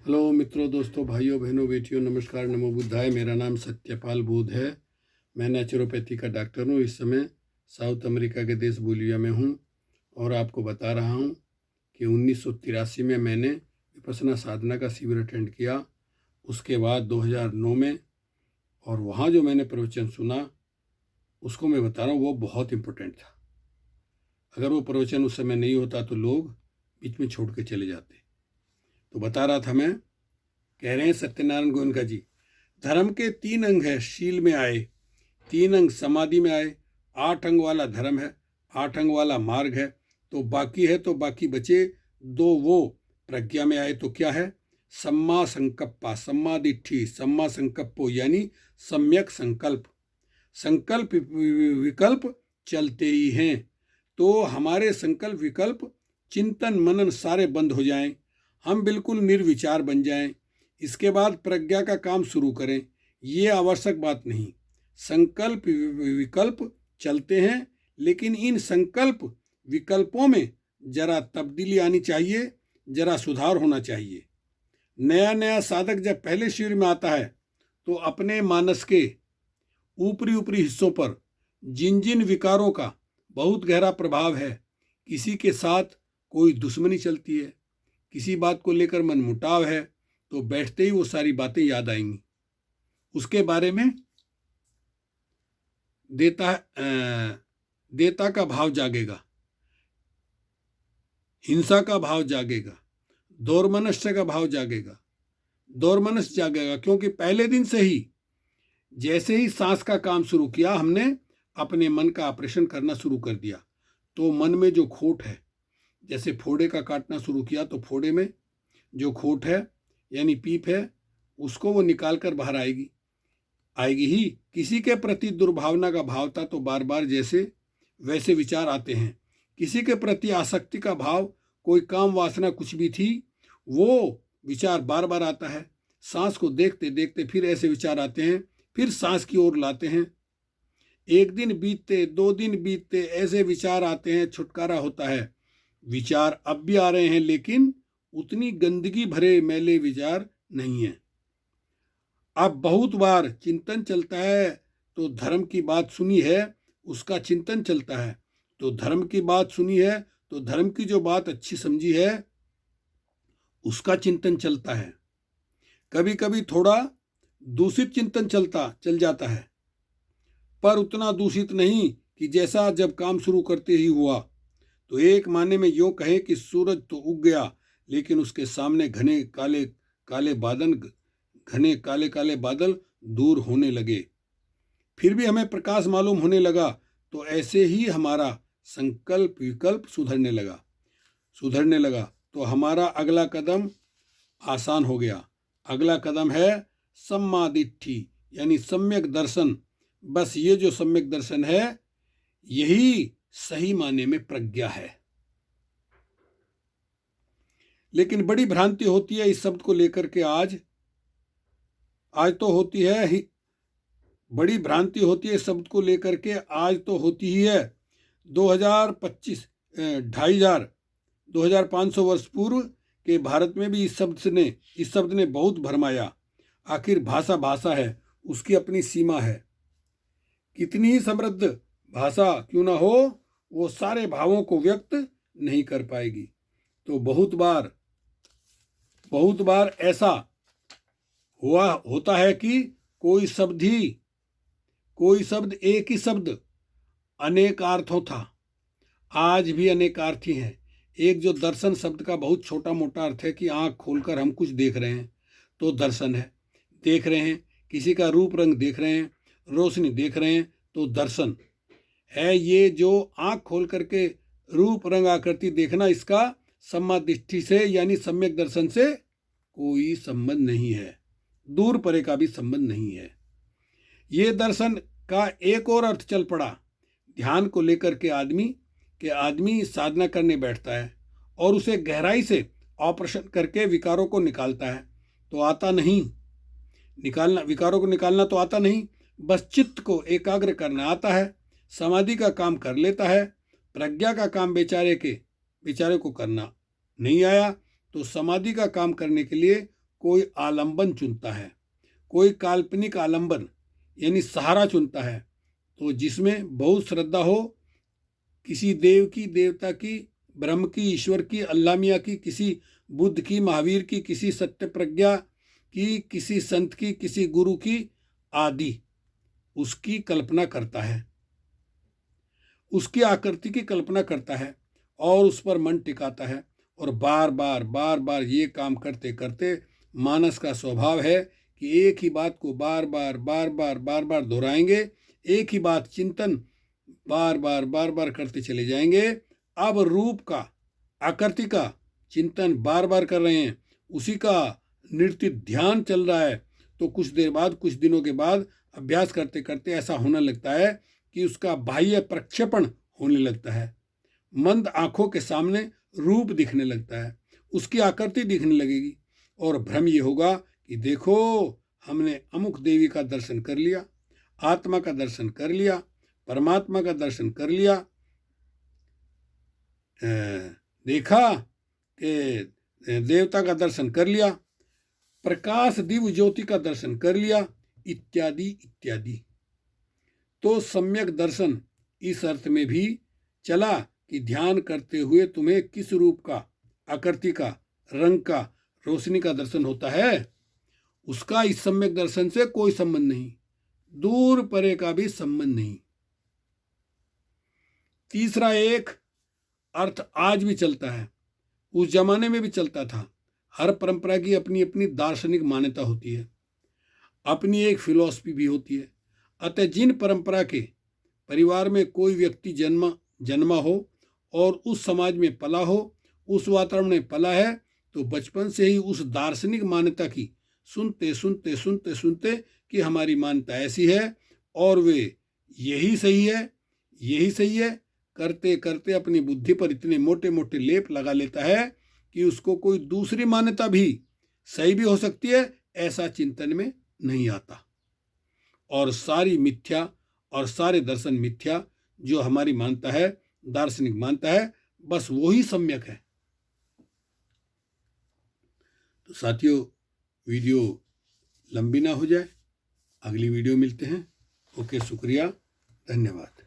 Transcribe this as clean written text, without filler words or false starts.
Hello मित्रों, दोस्तों, भाइयों, बहनों, बेटियों, नमस्कार, नमो बुद्धाय। मेरा नाम सत्यपाल बोध है। मैं नेचुरोपैथी का डॉक्टर हूँ। इस समय साउथ अमेरिका के देश बोलिविया में हूँ और आपको बता रहा हूँ कि 1983 में मैंने विपश्यना साधना का शिविर अटेंड किया। उसके बाद 2009 में, और वहाँ जो मैंने प्रवचन सुना उसको मैं बता रहा हूँ, वो बहुत इम्पोर्टेंट था। अगर वो प्रवचन उस समय नहीं होता तो लोग बीच में छोड़ के चले जाते। तो बता रहा था मैं, कह रहे हैं सत्यनारायण गोयनका जी, धर्म के 3 अंग है, शील में आए, 3 अंग समाधि में आए, 8 अंग वाला धर्म है, 8 अंग वाला मार्ग है, तो बाकी है तो बाकी बचे 2 वो प्रज्ञा में आए तो क्या है? सम्मा संकप्पा, सम्मा दिट्ठी, सम्मा संकप्पो यानी सम्यक संकल्प। संकल्प विकल्प चलते ही हैं, तो हमारे संकल्प विकल्प चिंतन मनन सारे बंद हो जाएं, हम बिल्कुल निर्विचार बन जाएं। इसके बाद प्रज्ञा का काम शुरू करें, ये आवश्यक बात नहीं। संकल्प विकल्प चलते हैं, लेकिन इन संकल्प विकल्पों में जरा तब्दीली आनी चाहिए, जरा सुधार होना चाहिए। नया नया साधक जब पहले शिविर में आता है तो अपने मानस के ऊपरी ऊपरी हिस्सों पर जिन जिन विकारों का बहुत गहरा प्रभाव है, किसी के साथ कोई दुश्मनी चलती है, किसी बात को लेकर मनमुटाव है, तो बैठते ही वो सारी बातें याद आएंगी। उसके बारे में देता का भाव जागेगा, हिंसा का भाव जागेगा, दौर्मनस्य का भाव जागेगा। दौर्मनस्य जागेगा क्योंकि पहले दिन से ही, जैसे ही सांस का काम शुरू किया, हमने अपने मन का ऑपरेशन करना शुरू कर दिया। तो मन में जो खोट है, जैसे फोड़े का काटना शुरू किया तो फोड़े में जो खोट है यानी पीप है, उसको वो निकाल कर बाहर आएगी ही। किसी के प्रति दुर्भावना का भाव था तो बार बार जैसे वैसे विचार आते हैं। किसी के प्रति आसक्ति का भाव, कोई काम वासना कुछ भी थी, वो विचार बार बार आता है। सांस को देखते देखते फिर ऐसे विचार आते हैं, फिर सांस की ओर लाते हैं। 1 दिन बीतते, 2 दिन बीतते, ऐसे विचार आते हैं, छुटकारा होता है। विचार अब भी आ रहे हैं, लेकिन उतनी गंदगी भरे मैले विचार नहीं है। अब बहुत बार चिंतन चलता है तो धर्म की बात सुनी है, उसका चिंतन चलता है। तो धर्म की बात सुनी है तो धर्म की जो बात अच्छी समझी है उसका चिंतन चलता है। कभी कभी थोड़ा दूषित चिंतन चल जाता है, पर उतना दूषित नहीं कि जैसा जब काम शुरू करते ही हुआ। तो एक माने में यूं कहें कि सूरज तो उग गया, लेकिन उसके सामने घने काले काले बादल दूर होने लगे। फिर भी हमें प्रकाश मालूम होने लगा। तो ऐसे ही हमारा संकल्प विकल्प सुधरने लगा तो हमारा अगला कदम आसान हो गया। अगला कदम है सम्मादिट्ठी यानी सम्यक दर्शन। बस ये जो सम्यक दर्शन है, यही सही माने में प्रज्ञा है। लेकिन बड़ी भ्रांति होती है इस शब्द को लेकर के। आज तो होती है ही, बड़ी भ्रांति होती है शब्द को लेकर के। आज तो होती ही है। 2025 2500 वर्ष पूर्व के भारत में भी इस शब्द ने बहुत भरमाया। आखिर भाषा है, उसकी अपनी सीमा है। कितनी ही समृद्ध भाषा क्यों ना हो, वो सारे भावों को व्यक्त नहीं कर पाएगी। तो बहुत बार ऐसा होता है कि कोई शब्द एक ही शब्द अनेक अर्थों था, आज भी अनेक अर्थी हैं। एक जो दर्शन शब्द का बहुत छोटा मोटा अर्थ है कि आंख खोलकर हम कुछ देख रहे हैं तो दर्शन है। देख रहे हैं, किसी का रूप रंग देख रहे हैं, रोशनी देख रहे हैं तो दर्शन है। ये जो आंख खोल करके रूप रंग आकृति देखना, इसका सम्मा दृष्टि से यानी सम्यक दर्शन से कोई संबंध नहीं है, दूर परे का भी संबंध नहीं है। ये दर्शन का एक और अर्थ चल पड़ा। ध्यान को लेकर के आदमी साधना करने बैठता है और उसे गहराई से ऑपरेशन करके विकारों को निकालता है तो आता नहीं। विकारों को निकालना तो आता नहीं, बस चित्त को एकाग्र करना आता है। समाधि का काम कर लेता है, प्रज्ञा का काम बेचारे को करना नहीं आया। तो समाधि का काम करने के लिए कोई आलंबन चुनता है, कोई काल्पनिक आलंबन यानी सहारा चुनता है, तो जिसमें बहुत श्रद्धा हो, किसी देव की, देवता की, ब्रह्म की, ईश्वर की, अल्लाह मियाँ की, किसी बुद्ध की, महावीर की, किसी सत्य प्रज्ञा की, किसी संत की, किसी गुरु की आदि, उसकी कल्पना करता है, उसकी आकृति की कल्पना करता है और उस पर मन टिकाता है। और बार बार ये काम करते करते मानस का स्वभाव है कि एक ही बात को बार बार दोहराएंगे, एक ही बात चिंतन बार बार करते चले जाएंगे। अब रूप का, आकृति का चिंतन बार बार कर रहे हैं, उसी का नृत्य ध्यान चल रहा है, तो कुछ देर बाद, कुछ दिनों के बाद अभ्यास करते करते ऐसा होने लगता है कि उसका बाह्य प्रक्षेपण होने लगता है, मंद आंखों के सामने रूप दिखने लगता है, उसकी आकृति दिखने लगेगी और भ्रम ये होगा कि देखो हमने अमुक देवी का दर्शन कर लिया, आत्मा का दर्शन कर लिया, परमात्मा का दर्शन कर लिया, देखा कि देवता का दर्शन कर लिया, प्रकाश दिव्य ज्योति का दर्शन कर लिया, इत्यादि इत्यादि। तो सम्यक दर्शन इस अर्थ में भी चला कि ध्यान करते हुए तुम्हें किस रूप का, आकृति का, रंग का, रोशनी का दर्शन होता है, उसका इस सम्यक दर्शन से कोई संबंध नहीं, दूर परे का भी संबंध नहीं। तीसरा एक अर्थ आज भी चलता है, उस जमाने में भी चलता था। हर परंपरा की अपनी अपनी दार्शनिक मान्यता होती है, अपनी एक फिलॉसफी भी होती है। अतः जिन परंपरा के परिवार में कोई व्यक्ति जन्मा हो और उस समाज में पला हो, उस वातावरण में पला है, तो बचपन से ही उस दार्शनिक मान्यता की सुनते कि हमारी मान्यता ऐसी है और वे यही सही है करते करते अपनी बुद्धि पर इतने मोटे मोटे लेप लगा लेता है कि उसको कोई दूसरी मान्यता भी सही भी हो सकती है ऐसा चिंतन में नहीं आता। और सारी मिथ्या और सारे दर्शन मिथ्या, जो हमारी मानता है, दार्शनिक मानता है, बस वो ही सम्यक है। तो साथियों, वीडियो लंबी ना हो जाए, अगली वीडियो मिलते हैं। ओके, शुक्रिया, धन्यवाद।